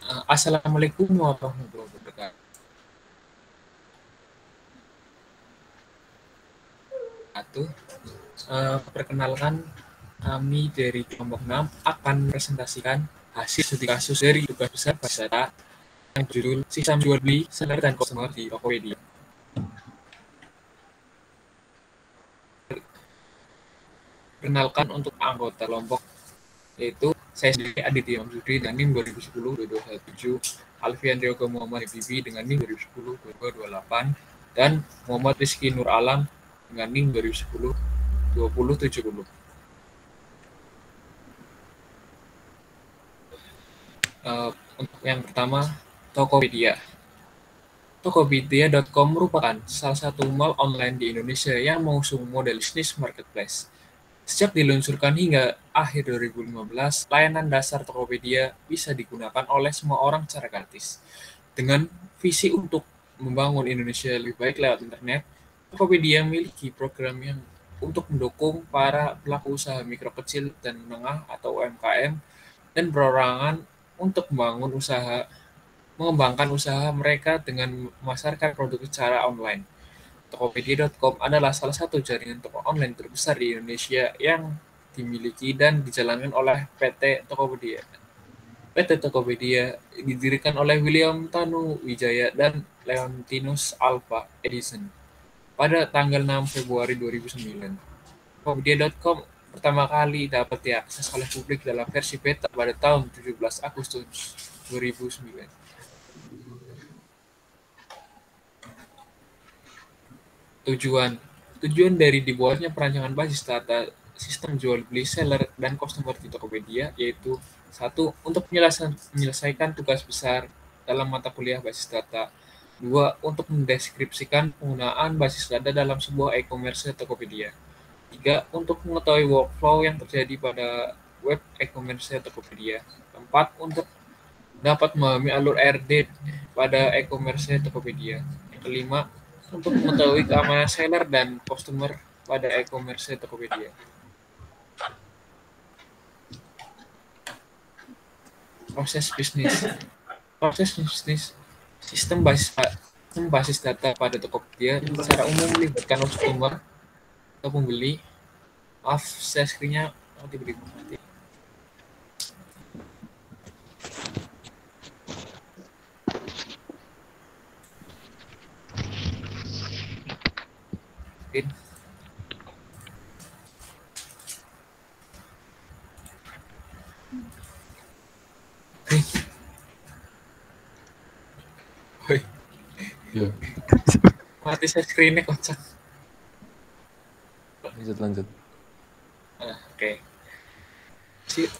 Assalamualaikum warahmatullahi wabarakatuh. Perkenalkan, kami dari kelompok 6 akan presentasikan hasil studi kasus dari tugas besar bahasa data yang judul sistem jual beli seller dan customer di Tokopedia. Perkenalkan untuk anggota kelompok, yaitu saya sendiri Aditya Mamsudri dengan NIM 2010-2217, Alfian Ryoga Muhammad Bibi dengan NIM 2010-2228, dan Muhammad Rizky Nur Alam dengan NIM 2010-2070. Untuk yang pertama, Tokopedia. Tokopedia.com merupakan salah satu mall online di Indonesia yang mengusung model bisnis marketplace. Sejak diluncurkan hingga akhir 2015, layanan dasar Tokopedia bisa digunakan oleh semua orang secara gratis. Dengan visi untuk membangun Indonesia lebih baik lewat internet, Tokopedia memiliki program yang untuk mendukung para pelaku usaha mikro kecil dan menengah atau UMKM dan perorangan untuk mengembangkan usaha mereka dengan memasarkan produk secara online. Tokopedia.com adalah salah satu jaringan toko online terbesar di Indonesia yang dimiliki dan dijalankan oleh PT Tokopedia. PT Tokopedia didirikan oleh William Tanu Wijaya dan Leontinus Alva Edison pada tanggal 6 Februari 2009. Tokopedia.com pertama kali dapat diakses oleh publik dalam versi beta pada tahun 17 Agustus 2009. Tujuan Tujuan dari dibuatnya perancangan basis data sistem jual beli seller dan customer di Tokopedia yaitu satu untuk menyelesaikan tugas besar dalam mata kuliah basis data. Dua, untuk mendeskripsikan penggunaan basis data dalam sebuah e-commerce Tokopedia. Tiga, untuk mengetahui workflow yang terjadi pada web e-commerce Tokopedia. Empat, untuk dapat memahami alur RD pada e-commerce Tokopedia. Yang kelima, untuk mengetahui keamanan seller dan customer pada e-commerce Tokopedia. Proses bisnis. Proses bisnis sistem basis data pada Tokopedia secara umum melibatkan customer atau pembeli. Maaf, saya screen-nya tiba-tiba mati. Screen. Hoi, Iya, mati saya screen-nya kocak. lanjut. Oke.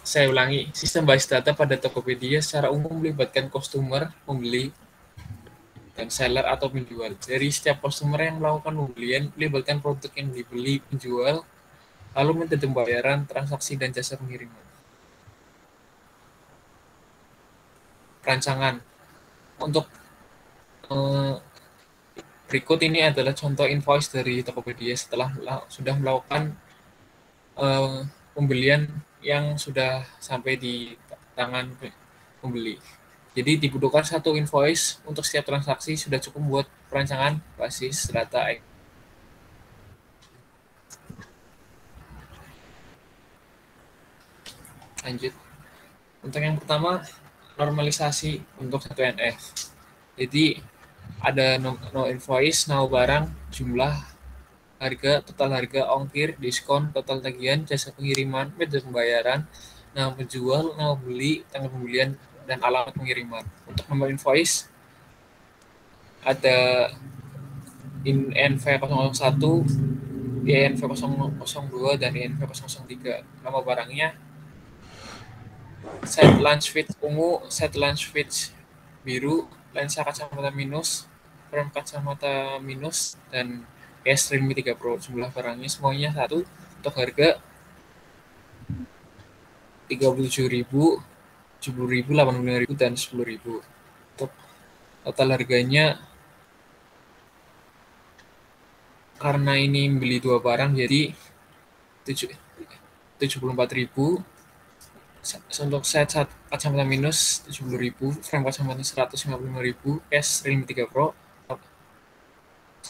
Saya ulangi, sistem basis data pada Tokopedia secara umum melibatkan customer, pembeli, dan seller atau penjual. Dari setiap customer yang melakukan pembelian, melibatkan produk yang dibeli penjual, lalu metode pembayaran, transaksi, dan jasa pengiriman. Perancangan. Untuk berikut ini adalah contoh invoice dari Tokopedia setelah sudah melakukan pembelian yang sudah sampai di tangan pembeli. Jadi dibutuhkan satu invoice untuk setiap transaksi sudah cukup buat perancangan basis data. Lanjut. Untuk yang pertama, normalisasi untuk 1NF. Jadi ada no invoice, now barang, jumlah, harga, total harga, ongkir, diskon, total tagihan, jasa pengiriman, metode pembayaran, nama penjual, nama beli, tanggal pembelian, dan alamat pengiriman. Untuk nomor invoice ada INV001, INV002, dan INV003. Nama barangnya set lunch fit ungu, set lunch fit biru, lensa kacamata minus, frame kacamata minus, dan case Realme 3 Pro. Jumlah barangnya semuanya satu. Untuk harga 37.000, 70.000, 85.000, dan 10.000. Untuk total harganya, karena ini beli dua barang jadi 74.000, Untuk set kacamata minus 70.000, frame kacamata 155.000, cash Realme 3 Pro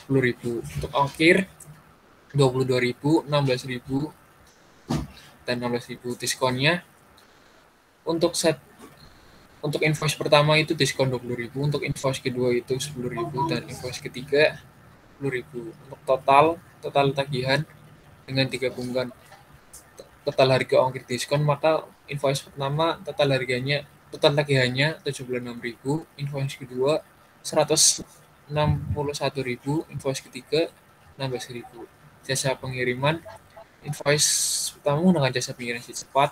10.000. Untuk ongkir 22.000, 16.000, dan 16.000 diskonnya. Untuk invoice pertama itu diskon 20.000, untuk invoice kedua itu 10.000, dan invoice ketiga 10.000. Untuk total tagihan dengan digabungkan total harga ongkir diskon, maka invoice pertama total tagihannya 76.000, invoice kedua 161.000, invoice ketiga 16.000. Jasa pengiriman, invoice pertama menggunakan jasa pengiriman cepat,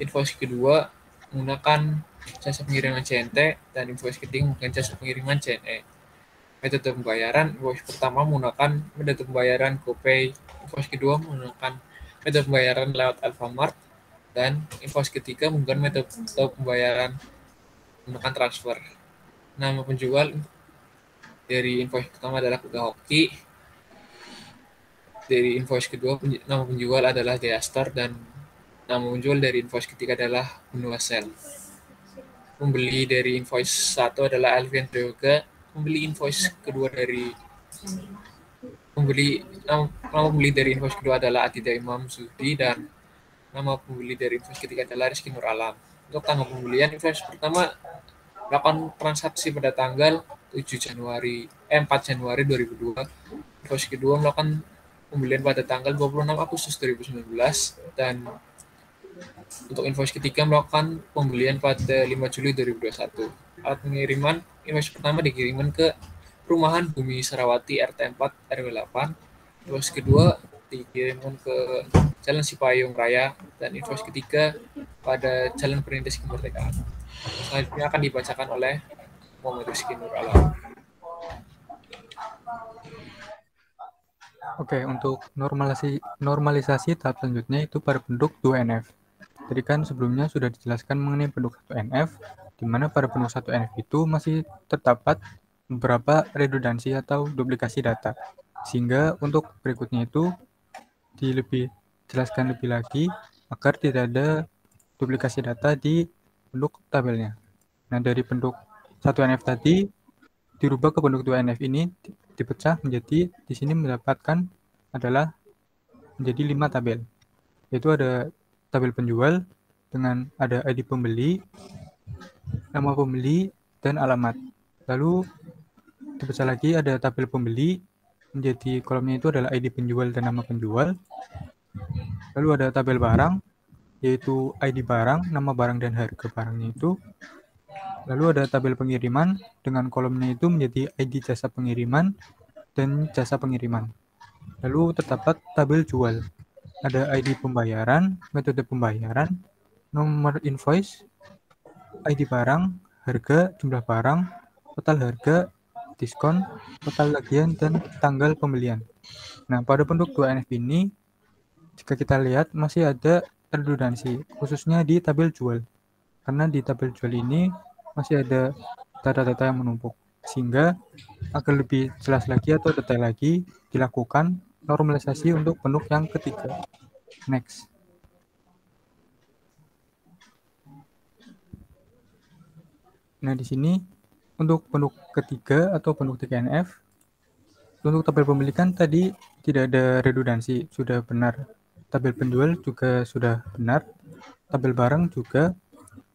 invoice kedua menggunakan jasa pengiriman CNT, dan invoice ketiga menggunakan jasa pengiriman CNE. Metode pembayaran, invoice pertama menggunakan metode pembayaran GoPay, invoice kedua menggunakan metode pembayaran lewat Alfamart, dan invoice ketiga menggunakan metode pembayaran menggunakan transfer. Nama penjual dari invoice pertama adalah Kuda Hoki, dari invoice kedua nama penjual adalah Deastar, dan nama penjual dari invoice ketiga adalah Benua Sel. Pembeli dari invoice 1 adalah Alfian Yoga, pembeli invoice kedua dari nama pembeli dari invoice kedua adalah Aditya Imam Sudi, dan nama pembeli dari invoice ketiga adalah Rizky Nur Alam. Untuk tanggal pembelian, invoice pertama melakukan transaksi pada tanggal 4 Januari 2002. Invoice kedua melakukan pembelian pada tanggal 26 Agustus 2019, dan untuk invoice ketiga melakukan pembelian pada 5 Juli 2021. Alat pengiriman, invoice pertama dikirimkan ke Perumahan Bumi Sarawati RT 4 RW 8. Invoice kedua dikirimkan ke Jalan Cipayung Raya, dan invoice ketiga pada Jalan Perintis Kemerdekaan. Selanjutnya akan dibacakan oleh Muhammad Rizky Nur Alam. Oke, untuk normalisasi tahap selanjutnya itu pada penduduk 2NF. Tadi kan sebelumnya sudah dijelaskan mengenai penduduk 1NF, di mana pada penduduk 1NF itu masih terdapat beberapa redundansi atau duplikasi data. Sehingga untuk berikutnya itu dijelaskan lebih lagi agar tidak ada duplikasi data di penduduk tabelnya. Nah, dari penduduk 1NF tadi dirubah ke penduduk 2NF ini dipecah menjadi di sini mendapatkan adalah menjadi 5 tabel. Yaitu ada tabel penjual dengan ada ID pembeli, nama pembeli, dan alamat. Lalu dipecah lagi ada tabel pembeli menjadi kolomnya itu adalah ID penjual dan nama penjual. Lalu ada tabel barang yaitu ID barang, nama barang, dan harga barangnya itu. Lalu ada tabel pengiriman dengan kolomnya itu menjadi ID jasa pengiriman dan jasa pengiriman. Lalu terdapat tabel jual. Ada ID pembayaran, metode pembayaran, nomor invoice, ID barang, harga, jumlah barang, total harga, diskon, total tagihan, dan tanggal pembelian. Nah, pada penduduk 2NF ini, jika kita lihat masih ada redundansi, khususnya di tabel jual. Karena di tabel jual ini masih ada data-data yang menumpuk. Sehingga agar lebih jelas lagi atau detail lagi, dilakukan normalisasi untuk penduduk yang ketiga. Next. Nah, di sini untuk penduduk ketiga atau penduduk 3NF, untuk tabel pemilikan tadi tidak ada redundansi, sudah benar. Tabel penjual juga sudah benar. Tabel barang juga,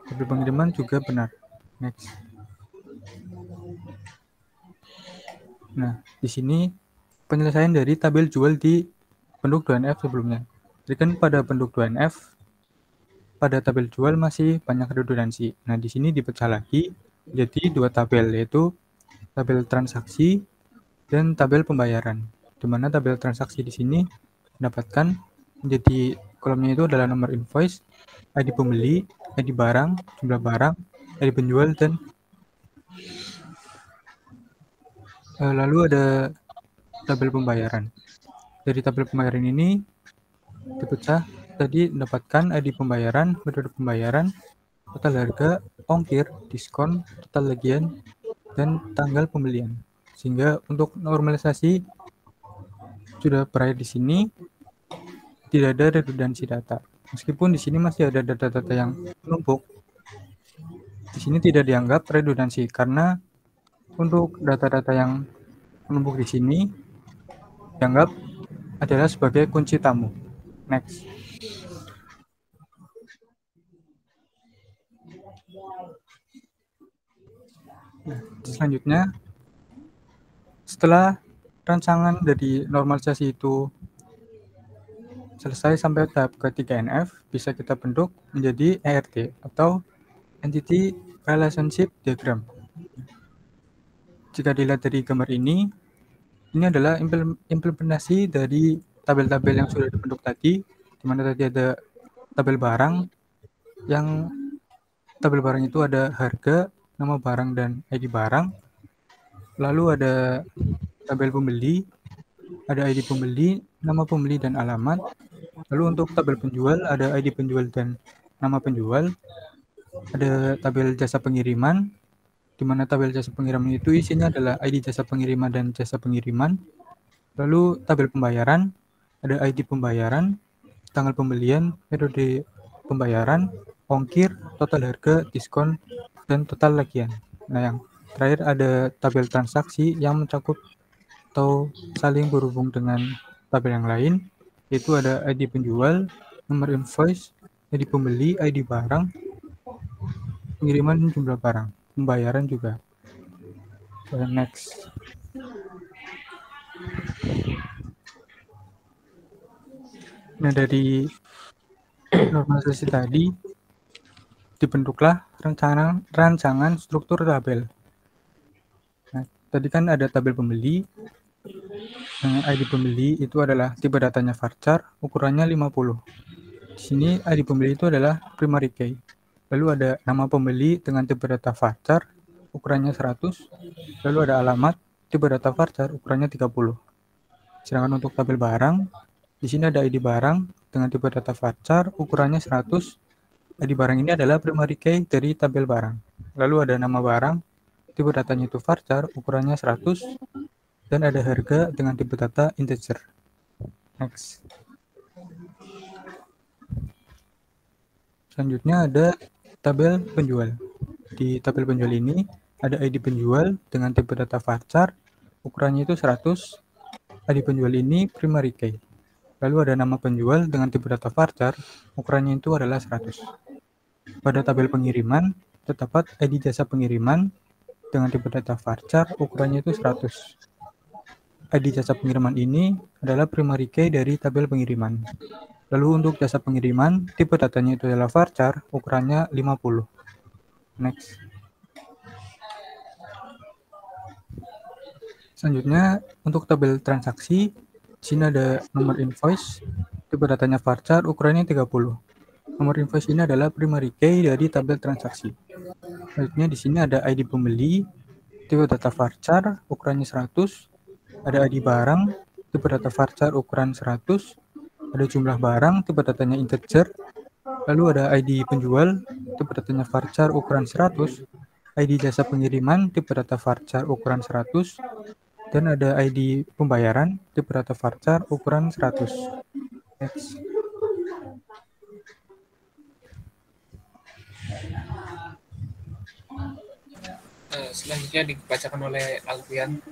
tabel pengiriman juga benar. Next. Nah, di sini penyelesaian dari tabel jual di penduduk 2NF sebelumnya. Jadi kan pada penduduk 2NF, pada tabel jual masih banyak redundansi. Nah, di sini dipecah lagi jadi 2 tabel, yaitu tabel transaksi dan tabel pembayaran. Di mana tabel transaksi di sini mendapatkan menjadi kolomnya itu adalah nomor invoice, ID pembeli, ID barang, jumlah barang, ID penjual, dan lalu ada tabel pembayaran. Dari tabel pembayaran ini dipecah tadi mendapatkan ID pembayaran, metode pembayaran, total harga, ongkir, diskon, total tagihan, dan tanggal pembelian. Sehingga untuk normalisasi sudah berakhir di sini, tidak ada redundansi data. Meskipun di sini masih ada data-data yang menumpuk, di sini tidak dianggap redundansi karena untuk data-data yang menumpuk di sini dianggap adalah sebagai kunci tamu. Next. Nah, selanjutnya, setelah rancangan dari normalisasi itu selesai sampai tahap ketiga NF, bisa kita bentuk menjadi ERD atau Entity Relationship Diagram. Jika dilihat dari gambar ini adalah implementasi dari tabel-tabel yang sudah dibentuk tadi, di mana tadi ada tabel barang, yang tabel barang itu ada harga, nama barang, dan ID barang. Lalu ada tabel pembeli, ada ID pembeli, nama pembeli, dan alamat. Lalu untuk tabel penjual, ada ID penjual dan nama penjual. Ada tabel jasa pengiriman, di mana tabel jasa pengiriman itu isinya adalah ID jasa pengiriman dan jasa pengiriman. Lalu tabel pembayaran, ada ID pembayaran, tanggal pembelian, metode pembayaran, ongkir, total harga, diskon, dan total lagian. Nah, yang terakhir ada tabel transaksi yang mencakup atau saling berhubung dengan tabel yang lain, yaitu ada ID penjual, nomor invoice, ID pembeli, ID barang, pengiriman dan jumlah barang, pembayaran juga. Next. Nah, dari normalisasi tadi dibentuklah rancangan struktur tabel. Nah, tadi kan ada tabel pembeli. ID pembeli itu adalah tipe datanya varchar, ukurannya 50. Di sini ID pembeli itu adalah primary key. Lalu ada nama pembeli dengan tipe data varchar, ukurannya 100. Lalu ada alamat, tipe data varchar, ukurannya 30. Sedangkan untuk tabel barang, di sini ada ID barang dengan tipe data varchar, ukurannya 100. ID barang ini adalah primary key dari tabel barang. Lalu ada nama barang, tipe datanya itu varchar, ukurannya 100, dan ada harga dengan tipe data integer. Next. Selanjutnya ada tabel penjual. Di tabel penjual ini ada ID penjual dengan tipe data varchar, ukurannya itu 100. ID penjual ini primary key. Lalu ada nama penjual dengan tipe data varchar, ukurannya itu adalah 100. Pada tabel pengiriman, terdapat ID jasa pengiriman dengan tipe data varchar, ukurannya itu 100. ID jasa pengiriman ini adalah primary key dari tabel pengiriman. Lalu untuk jasa pengiriman, tipe datanya itu adalah varchar, ukurannya 50. Next. Selanjutnya, untuk tabel transaksi, di sini ada nomor invoice, tipe datanya varchar, ukurannya 30. Nomor invoice ini adalah primary key dari tabel transaksi. Selanjutnya di sini ada ID pembeli, tipe data varchar, ukurannya 100. Ada ID barang, tipe data varchar, ukuran 100. Ada jumlah barang, tipe datanya integer. Lalu ada ID penjual, tipe datanya varchar, ukuran 100. ID jasa pengiriman, tipe data varchar, ukuran 100. Dan ada ID pembayaran, tipe data varchar, ukuran 100. Next. Selanjutnya dibacakan oleh Alfian.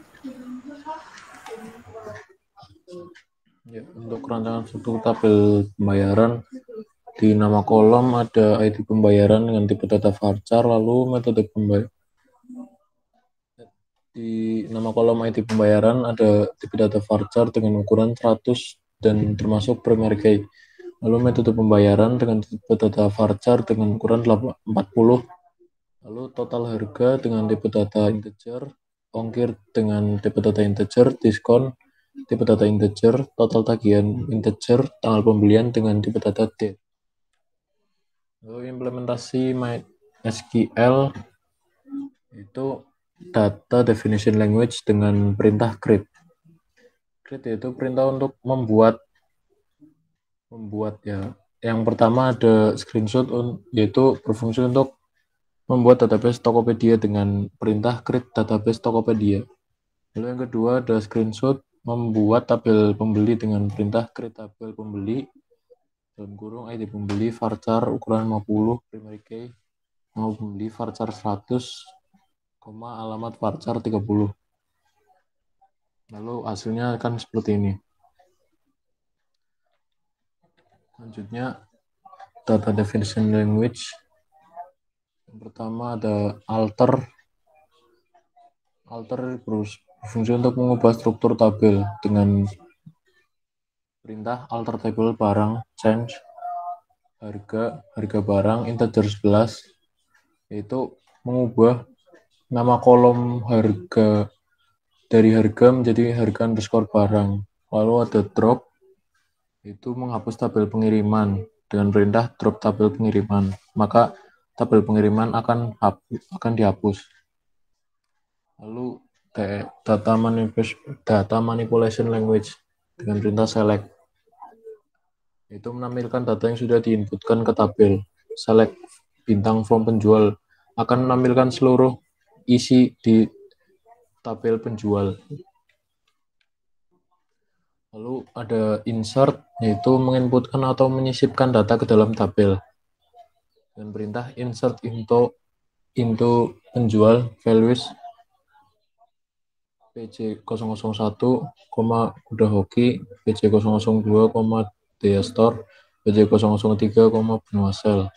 Ya, untuk rancangan struktur tabel pembayaran, di nama kolom ada ID pembayaran dengan tipe data varchar, lalu metode pembayaran. Di nama kolom ID pembayaran ada tipe data varchar dengan ukuran 100 dan termasuk primary key. Lalu metode pembayaran dengan tipe data varchar dengan ukuran 40. Lalu total harga dengan tipe data integer, ongkir dengan tipe data integer, diskon tipe data integer, total tagihan integer, tanggal pembelian dengan tipe data date. Lalu implementasi MySQL itu data definition language dengan perintah create. Create itu perintah untuk membuat ya. Yang pertama ada screenshot, yaitu berfungsi untuk membuat database Tokopedia dengan perintah create database Tokopedia. Lalu yang kedua ada screenshot membuat tabel pembeli dengan perintah create tabel pembeli. dalam kurung ID pembeli varchar ukuran 50 primary key mau pembeli varchar 100, alamat varchar 30. Lalu hasilnya akan seperti ini. Selanjutnya data definition language. Yang pertama ada alter berfungsi untuk mengubah struktur tabel dengan perintah alter table barang change harga barang integer 11, yaitu mengubah nama kolom harga dari harga menjadi harga underscore barang. Lalu ada drop, itu menghapus tabel pengiriman dengan perintah drop tabel pengiriman, maka tabel pengiriman akan dihapus. Lalu data manipulation language dengan perintah select, itu menampilkan data yang sudah diinputkan ke tabel. Select bintang from penjual akan menampilkan seluruh isi di tabel penjual. Lalu ada insert, yaitu menginputkan atau menyisipkan data ke dalam tabel dengan perintah insert into penjual values PJ001, kuda hoki, PJ002, daya store, PJ003, benua sel.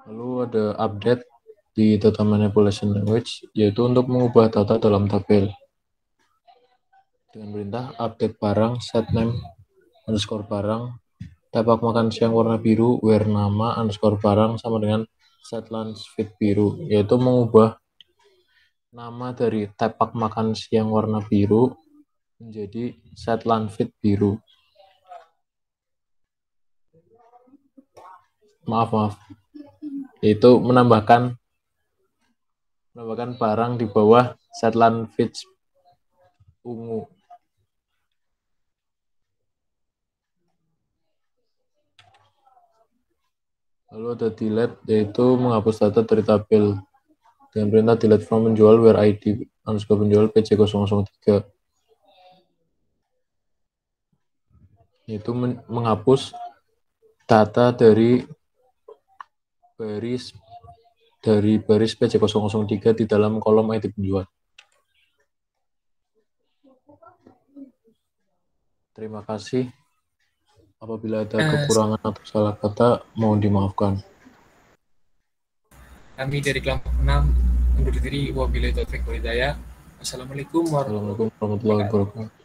Lalu ada update di data manipulation language, yaitu untuk mengubah data dalam tabel dengan perintah update barang set name underscore barang, tapak makan siang warna biru where nama underscore barang sama dengan set lunch feed biru, yaitu mengubah nama dari tapak makan siang warna biru menjadi set lunch feed biru. Maaf. Yaitu menambahkan barang di bawah set lunch feed ungu. Lalu ada delete, yaitu menghapus data dari tabel dengan perintah delete from penjual where ID underscore penjual PJ003, yaitu menghapus data dari baris PJ003 di dalam kolom ID penjual. Terima kasih. Apabila ada kekurangan atau salah kata, mohon dimaafkan. Kami dari kelompok 6 undur diri. Wabillahi taufiq wal hidayah. Assalamualaikum warahmatullahi wabarakatuh.